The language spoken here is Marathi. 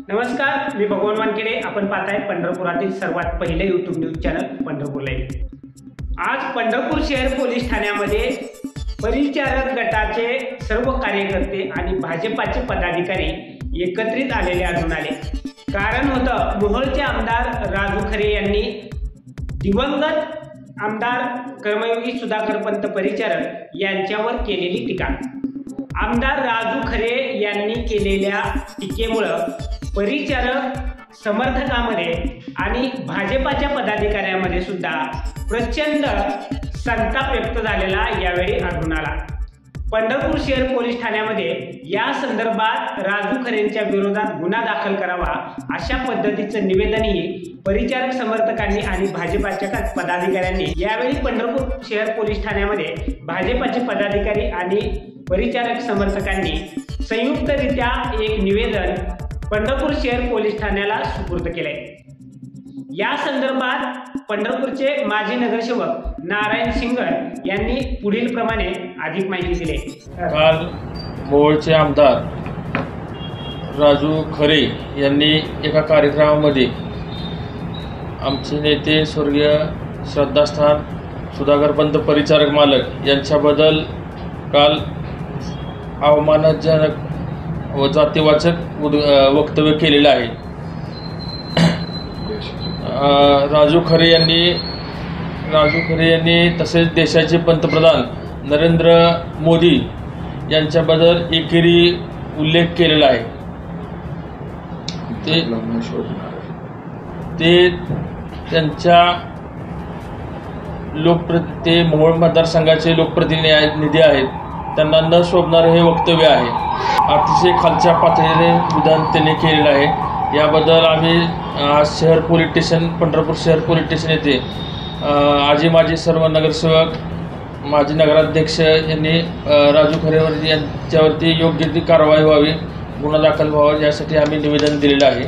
नमस्कार, मी भगवान वानखेडे। आपण पाहताय पंढरपुरातील सर्वात पहिले YouTube news channel Pandharpur live. आज पंढरपूर शहर पोलीस ठाण्यामध्ये परिचारक गटाचे सर्व कार्यकर्ते आणि भाजपाचे पदाधिकारी एकत्रित आलेले आढळून आले। कारण होतं मोहोळचे आमदार राजू खरे यांनी दिवंगत आमदार कर्मयोगी सुधाकर पंत परिचारक यांच्यावर केलेली टीका। आमदार राजू खरे यांनी केलेल्या टीकेमुळे परिचारक समर्थकांमध्ये आणि भाजपाच्या पदाधिकाऱ्यांमध्ये सुद्धा प्रचंड संताप व्यक्त झालेला यावेळी आढळून आला। पंढरपूर शहर पोलीस ठाण्यामध्ये या संदर्भात राजू खरेंच्या विरोधात गुन्हा दाखल करावा अशा पद्धतीचं निवेदनही परिचारक समर्थकांनी आणि भाजपाच्या पदाधिकाऱ्यांनी यावेळी पंढरपूर शहर पोलीस ठाण्यामध्ये भाजपाचे पदाधिकारी आणि परिचारक समर्थकांनी संयुक्तरित्या एक निवेदन पंढरपूर शहर पोलीस ठाण्याला सुपूर्द केले। या संदर्भात पंढरपूरचे माजी नगरसेवक नारायण सिंगर यांनी पुढील प्रमाणे अधिक माहिती दिली। काल मोहोळचे आमदार राजू खरे यांनी एका कार्यक्रमामध्ये आमचे नेते स्वर्गीय श्रद्धास्थान सुधाकर पंत परिचारक मालक यांच्याबद्दल काल अवमानजनक व जातीवाचक वक्तव्य केलेलं आहे। राजू खरे यांनी तसेच देशाचे पंतप्रधान नरेंद्र मोदी यांच्याबद्दल एकेरी उल्लेख केलेला आहे। ते त्यांच्या ते मोहोळ मतदारसंघाचे लोकप्रतिनिधी आहेत, त्यांना न शोभणारे हे वक्तव्य आहे। अतिशय खालच्या पातळीने विधान त्यांनी केलेलं आहे। याबद्दल आम्ही शहर पोलीस स्टेशन पंढरपूर शहर पोलीस स्टेशन येथे आजी माजी सर्व नगरसेवक माजी नगराध्यक्ष यांनी राजू खरेवर यांच्यावरती योग्य ती कारवाई व्हावी, गुन्हा दाखल व्हावा यासाठी आम्ही निवेदन दिलेलं आहे।